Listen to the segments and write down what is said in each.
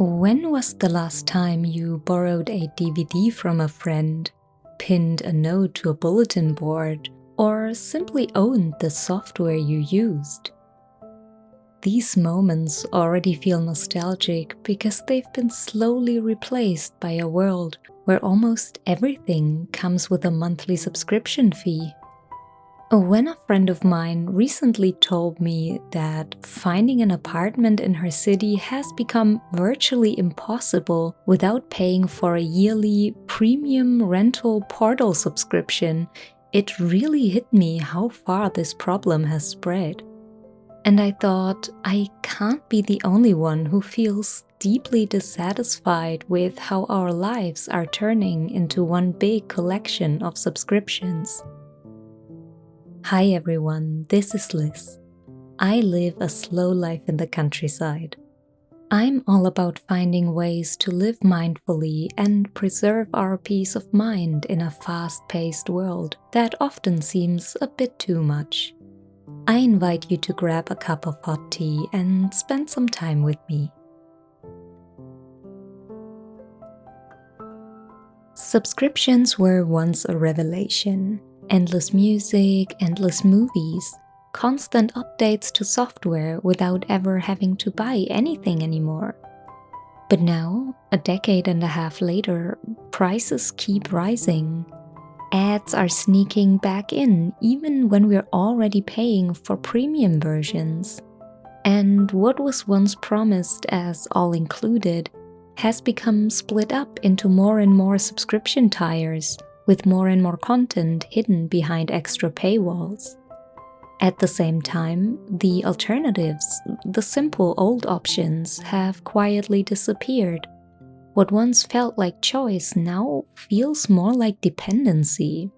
When was the last time you borrowed a DVD from a friend, pinned a note to a bulletin board, or simply owned the software you used? These moments already feel nostalgic because they've been slowly replaced by a world where almost everything comes with a monthly subscription fee. When a friend of mine recently told me that finding an apartment in her city has become virtually impossible without paying for a yearly premium rental portal subscription, it really hit me how far this problem has spread. And I thought, I can't be the only one who feels deeply dissatisfied with how our lives are turning into one big collection of subscriptions. Hi everyone, this is Liz. I live a slow life in the countryside. I'm all about finding ways to live mindfully and preserve our peace of mind in a fast-paced world that often seems a bit too much. I invite you to grab a cup of hot tea and spend some time with me. Subscriptions were once a revelation. Endless music, endless movies, constant updates to software without ever having to buy anything anymore. But now, a decade and a half later, prices keep rising. Ads are sneaking back in even when we're already paying for premium versions. And what was once promised as all-included has become split up into more and more subscription tiers, with more and more content hidden behind extra paywalls. At the same time, the alternatives, the simple old options, have quietly disappeared. What once felt like choice now feels more like dependency.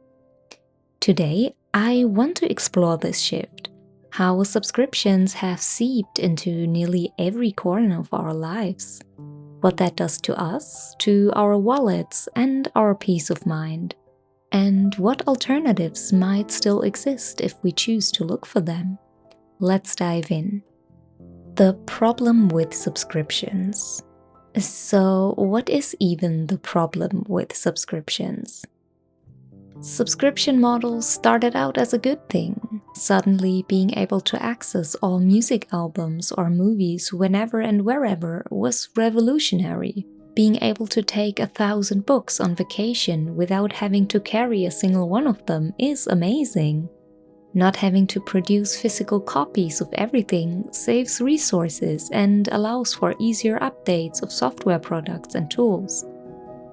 Today, I want to explore this shift, how subscriptions have seeped into nearly every corner of our lives, what that does to us, to our wallets, and our peace of mind, and what alternatives might still exist if we choose to look for them. Let's dive in. The problem with subscriptions. So, what is even the problem with subscriptions? Subscription models started out as a good thing. Suddenly, being able to access all music albums or movies whenever and wherever was revolutionary. Being able to take 1,000 books on vacation without having to carry a single one of them is amazing. Not having to produce physical copies of everything saves resources and allows for easier updates of software products and tools.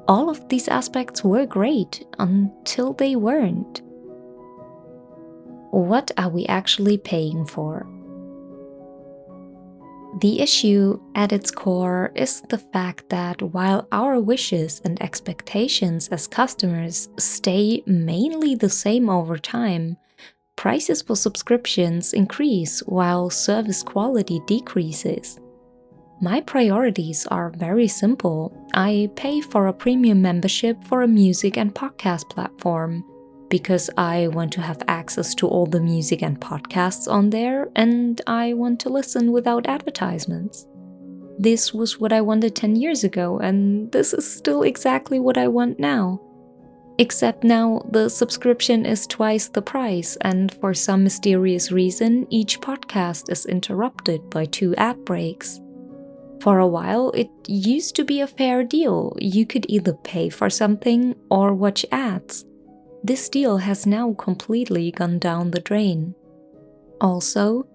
All of these aspects were great until they weren't. What are we actually paying for? The issue at its core is the fact that while our wishes and expectations as customers stay mainly the same over time, prices for subscriptions increase while service quality decreases. My priorities are very simple. I pay for a premium membership for a music and podcast platform because I want to have access to all the music and podcasts on there, and I want to listen without advertisements. This was what I wanted 10 years ago, and this is still exactly what I want now. Except now the subscription is twice the price, and for some mysterious reason, each podcast is interrupted by 2 ad breaks. For a while, it used to be a fair deal. You could either pay for something or watch ads. This deal has now completely gone down the drain. Also,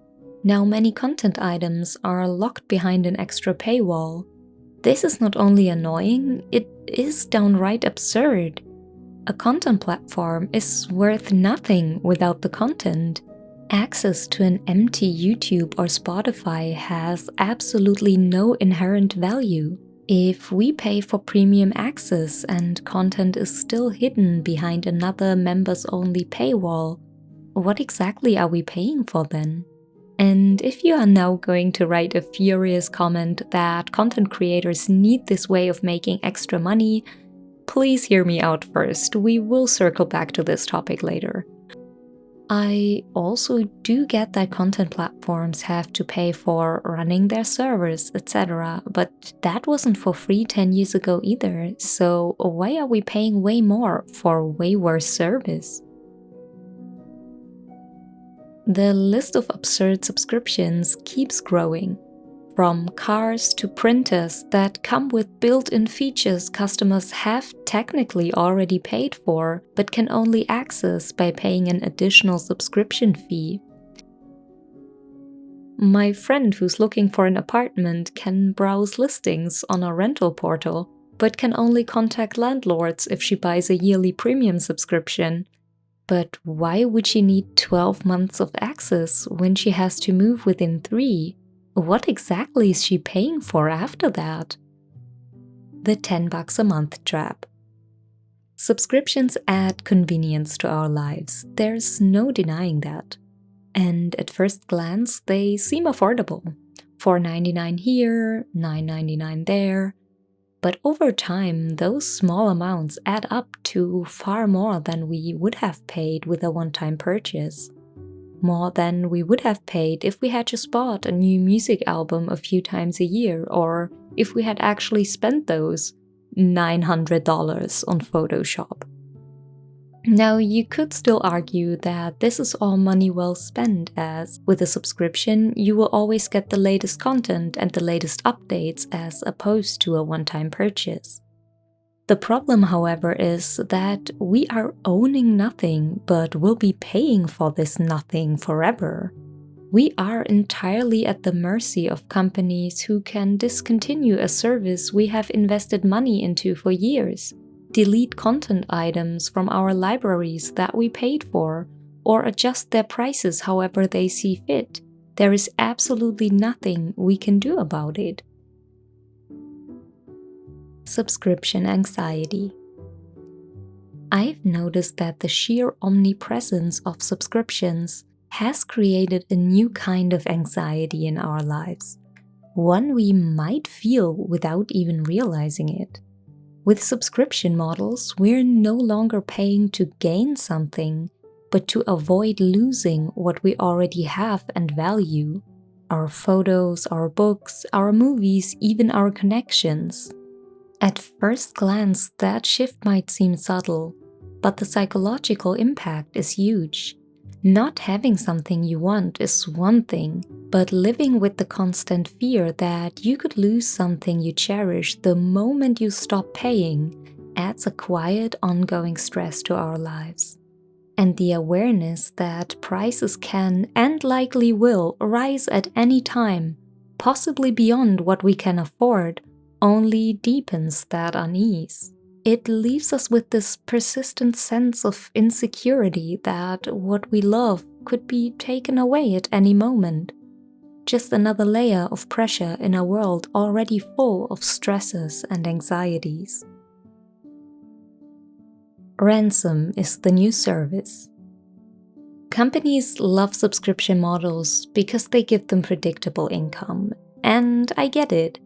now many content items are locked behind an extra paywall. This is not only annoying, it is downright absurd. A content platform is worth nothing without the content. Access to an empty YouTube or Spotify has absolutely no inherent value. If we pay for premium access and content is still hidden behind another members-only paywall, what exactly are we paying for then? And if you are now going to write a furious comment that content creators need this way of making extra money, please hear me out first. We will circle back to this topic later. I also do get that content platforms have to pay for running their servers, etc., but that wasn't for free 10 years ago either, so why are we paying way more for way worse service? The list of absurd subscriptions keeps growing. From cars to printers that come with built-in features customers have technically already paid for, but can only access by paying an additional subscription fee. My friend who's looking for an apartment can browse listings on a rental portal, but can only contact landlords if she buys a yearly premium subscription. But why would she need 12 months of access when she has to move within 3? What exactly is she paying for after that? The $10 a month trap. Subscriptions add convenience to our lives. There's no denying that. And at first glance, they seem affordable. $4.99 here, $9.99 there. But over time, those small amounts add up to far more than we would have paid with a one-time purchase. More than we would have paid if we had just bought a new music album a few times a year, or if we had actually spent those $900 on Photoshop. Now, you could still argue that this is all money well spent, as with a subscription, you will always get the latest content and the latest updates as opposed to a one-time purchase. The problem, however, is that we are owning nothing, but will be paying for this nothing forever. We are entirely at the mercy of companies who can discontinue a service we have invested money into for years, delete content items from our libraries that we paid for, or adjust their prices however they see fit. There is absolutely nothing we can do about it. Subscription anxiety. I've noticed that the sheer omnipresence of subscriptions has created a new kind of anxiety in our lives, one we might feel without even realizing it. With subscription models, we're no longer paying to gain something, but to avoid losing what we already have and value: our photos, our books, our movies, even our connections. At first glance, that shift might seem subtle, but the psychological impact is huge. Not having something you want is one thing, but living with the constant fear that you could lose something you cherish the moment you stop paying adds a quiet, ongoing stress to our lives. And the awareness that prices can and likely will rise at any time, possibly beyond what we can afford, only deepens that unease. It leaves us with this persistent sense of insecurity that what we love could be taken away at any moment. Just another layer of pressure in a world already full of stresses and anxieties. Ransom is the new service. Companies love subscription models because they give them predictable income, and I get it.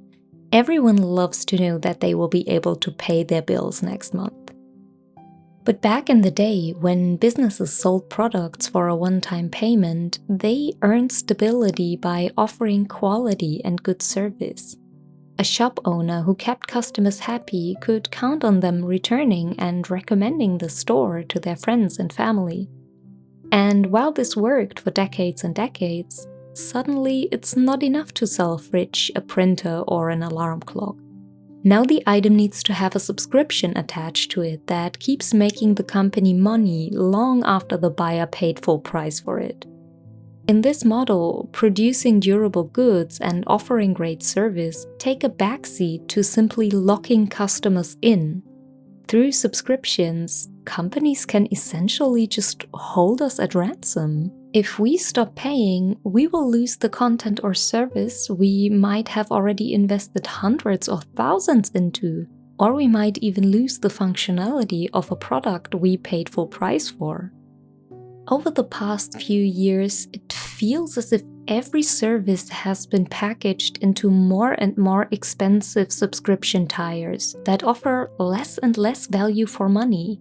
Everyone loves to know that they will be able to pay their bills next month. But back in the day, when businesses sold products for a one-time payment, they earned stability by offering quality and good service. A shop owner who kept customers happy could count on them returning and recommending the store to their friends and family. And while this worked for decades and decades, suddenly it's not enough to sell a fridge, a printer, or an alarm clock. Now the item needs to have a subscription attached to it that keeps making the company money long after the buyer paid full price for it. In this model, producing durable goods and offering great service take a backseat to simply locking customers in. Through subscriptions, companies can essentially just hold us at ransom. If we stop paying, we will lose the content or service we might have already invested hundreds or thousands into, or we might even lose the functionality of a product we paid full price for. Over the past few years, it feels as if every service has been packaged into more and more expensive subscription tiers that offer less and less value for money.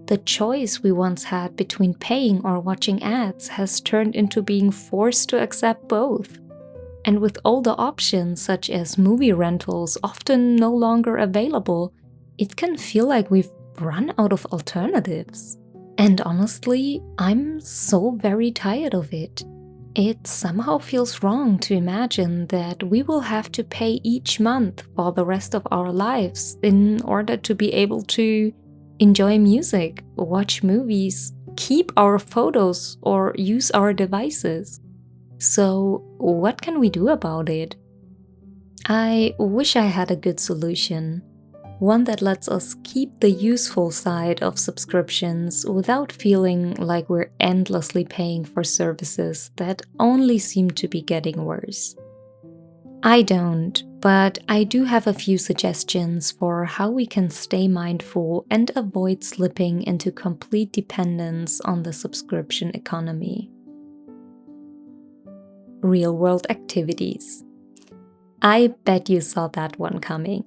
The choice we once had between paying or watching ads has turned into being forced to accept both. And with all the options, such as movie rentals, often no longer available, it can feel like we've run out of alternatives. And honestly, I'm so very tired of it. It somehow feels wrong to imagine that we will have to pay each month for the rest of our lives in order to be able to enjoy music, watch movies, keep our photos, or use our devices. So, what can we do about it? I wish I had a good solution. One that lets us keep the useful side of subscriptions without feeling like we're endlessly paying for services that only seem to be getting worse. I don't, but I do have a few suggestions for how we can stay mindful and avoid slipping into complete dependence on the subscription economy. Real-world activities. I bet you saw that one coming.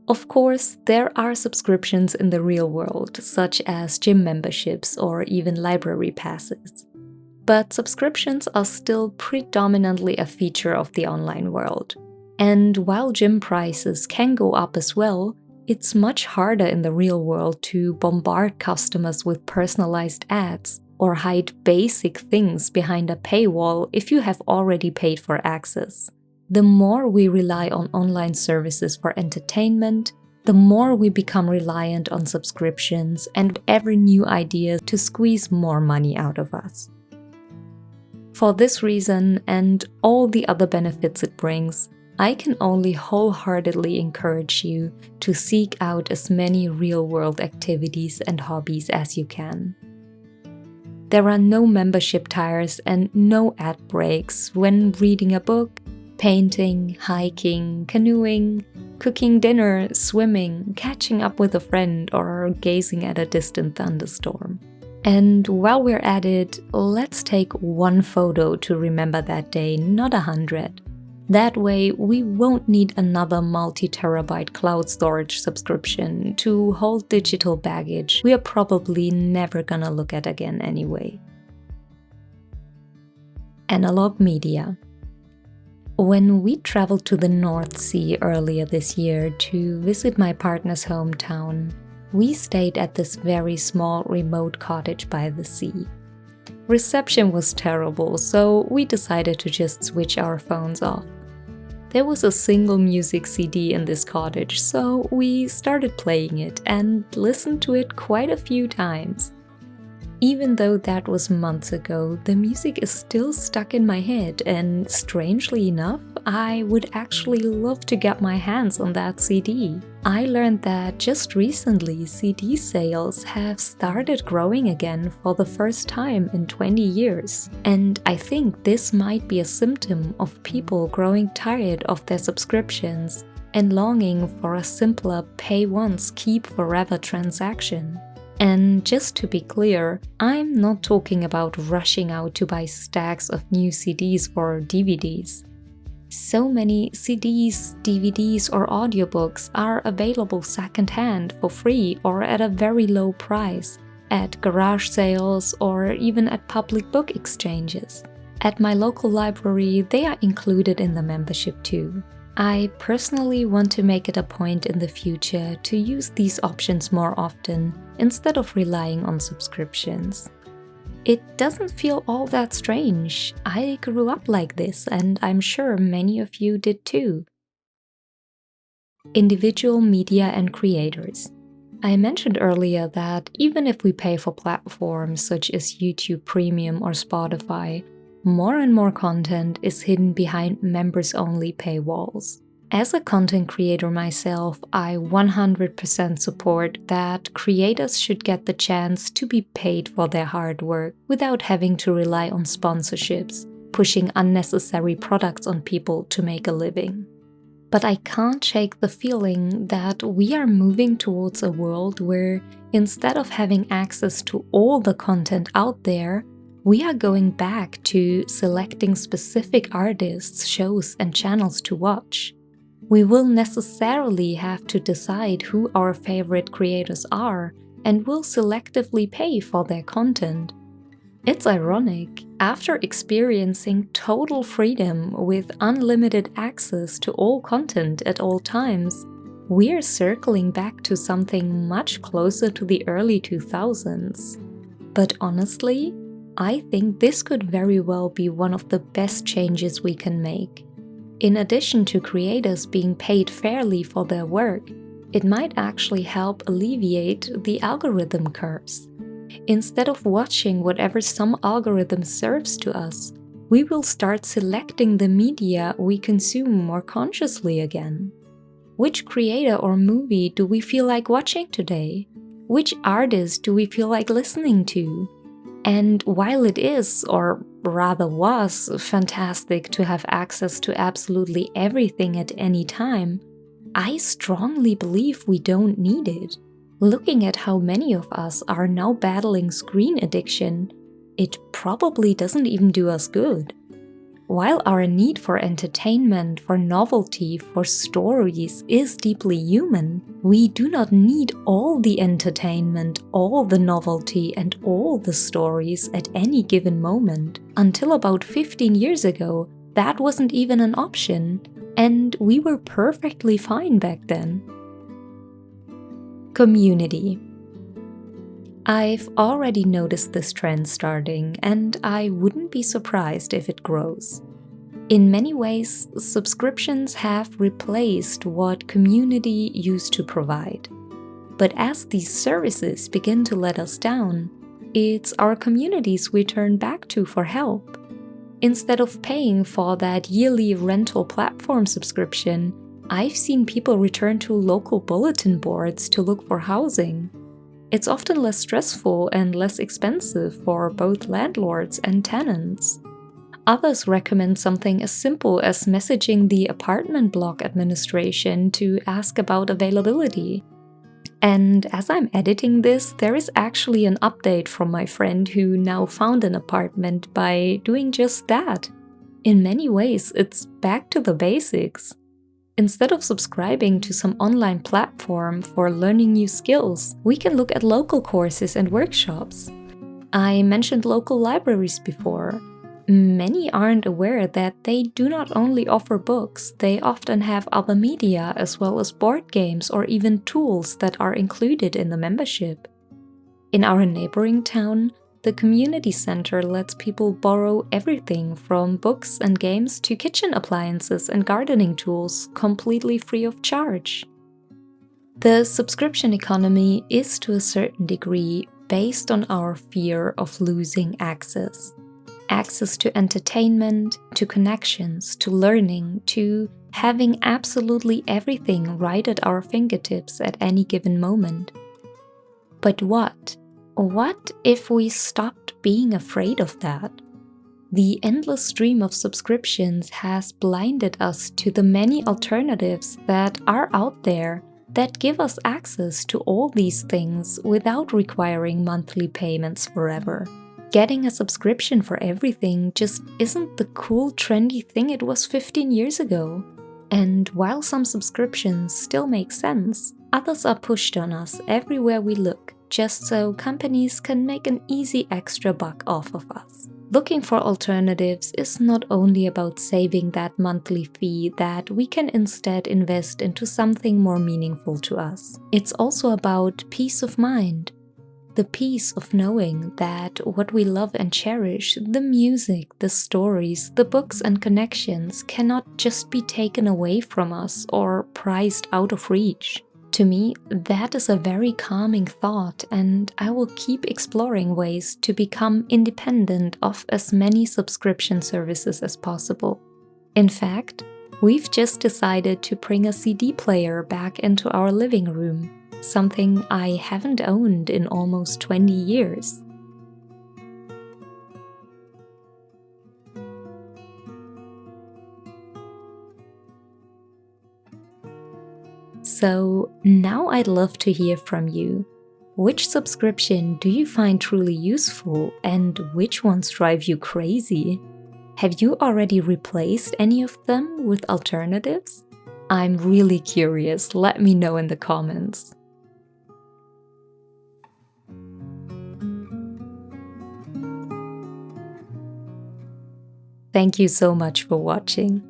Of course, there are subscriptions in the real world, such as gym memberships or even library passes. But subscriptions are still predominantly a feature of the online world. And while gym prices can go up as well, it's much harder in the real world to bombard customers with personalized ads or hide basic things behind a paywall if you have already paid for access. The more we rely on online services for entertainment, the more we become reliant on subscriptions and every new idea to squeeze more money out of us. For this reason and all the other benefits it brings, I can only wholeheartedly encourage you to seek out as many real-world activities and hobbies as you can. There are no membership tires and no ad breaks when reading a book, painting, hiking, canoeing, cooking dinner, swimming, catching up with a friend, or gazing at a distant thunderstorm. And while we're at it, let's take one photo to remember that day, not 100. That way, we won't need another multi-terabyte cloud storage subscription to hold digital baggage we are probably never gonna look at again anyway. Analog media. When we traveled to the North Sea earlier this year to visit my partner's hometown, we stayed at this very small remote cottage by the sea. Reception was terrible, so we decided to just switch our phones off. There was a single music CD in this cottage, so we started playing it and listened to it quite a few times. Even though that was months ago, the music is still stuck in my head, and strangely enough, I would actually love to get my hands on that CD. I learned that just recently CD sales have started growing again for the first time in 20 years. And I think this might be a symptom of people growing tired of their subscriptions and longing for a simpler pay once, keep forever transaction. And just to be clear, I'm not talking about rushing out to buy stacks of new CDs or DVDs. So many CDs, DVDs, or audiobooks are available secondhand for free or at a very low price, at garage sales or even at public book exchanges. At my local library, they are included in the membership too. I personally want to make it a point in the future to use these options more often instead of relying on subscriptions. It doesn't feel all that strange. I grew up like this, and I'm sure many of you did too. Individual media and creators. I mentioned earlier that even if we pay for platforms such as YouTube Premium or Spotify, more and more content is hidden behind members-only paywalls. As a content creator myself, I 100% support that creators should get the chance to be paid for their hard work without having to rely on sponsorships, pushing unnecessary products on people to make a living. But I can't shake the feeling that we are moving towards a world where, instead of having access to all the content out there, we are going back to selecting specific artists, shows, and channels to watch. We will necessarily have to decide who our favorite creators are and will selectively pay for their content. It's ironic, after experiencing total freedom with unlimited access to all content at all times, we're circling back to something much closer to the early 2000s. But honestly, I think this could very well be one of the best changes we can make. In addition to creators being paid fairly for their work, it might actually help alleviate the algorithm curse. Instead of watching whatever some algorithm serves to us, we will start selecting the media we consume more consciously again. Which creator or movie do we feel like watching today? Which artist do we feel like listening to? And while it is, or rather was, fantastic to have access to absolutely everything at any time, I strongly believe we don't need it. Looking at how many of us are now battling screen addiction, it probably doesn't even do us good. While our need for entertainment, for novelty, for stories is deeply human, we do not need all the entertainment, all the novelty, and all the stories at any given moment. Until about 15 years ago, that wasn't even an option, and we were perfectly fine back then. Community. I've already noticed this trend starting, and I wouldn't be surprised if it grows. In many ways, subscriptions have replaced what community used to provide. But as these services begin to let us down, it's our communities we turn back to for help. Instead of paying for that yearly rental platform subscription, I've seen people return to local bulletin boards to look for housing. It's often less stressful and less expensive for both landlords and tenants. Others recommend something as simple as messaging the apartment block administration to ask about availability. And as I'm editing this, there is actually an update from my friend who now found an apartment by doing just that. In many ways, it's back to the basics. Instead of subscribing to some online platform for learning new skills, we can look at local courses and workshops. I mentioned local libraries before. Many aren't aware that they do not only offer books, they often have other media as well as board games or even tools that are included in the membership. In our neighboring town, the community center lets people borrow everything from books and games to kitchen appliances and gardening tools completely free of charge. The subscription economy is to a certain degree based on our fear of losing access. Access to entertainment, to connections, to learning, to having absolutely everything right at our fingertips at any given moment. But what? What if we stopped being afraid of that? The endless stream of subscriptions has blinded us to the many alternatives that are out there that give us access to all these things without requiring monthly payments forever. Getting a subscription for everything just isn't the cool, trendy thing it was 15 years ago. And while some subscriptions still make sense, others are pushed on us everywhere we look, just so companies can make an easy extra buck off of us. Looking for alternatives is not only about saving that monthly fee that we can instead invest into something more meaningful to us. It's also about peace of mind. The peace of knowing that what we love and cherish, the music, the stories, the books and connections cannot just be taken away from us or priced out of reach. To me, that is a very calming thought, and I will keep exploring ways to become independent of as many subscription services as possible. In fact, we've just decided to bring a CD player back into our living room, something I haven't owned in almost 20 years. So now I'd love to hear from you. Which subscription do you find truly useful and which ones drive you crazy? Have you already replaced any of them with alternatives? I'm really curious, let me know in the comments. Thank you so much for watching.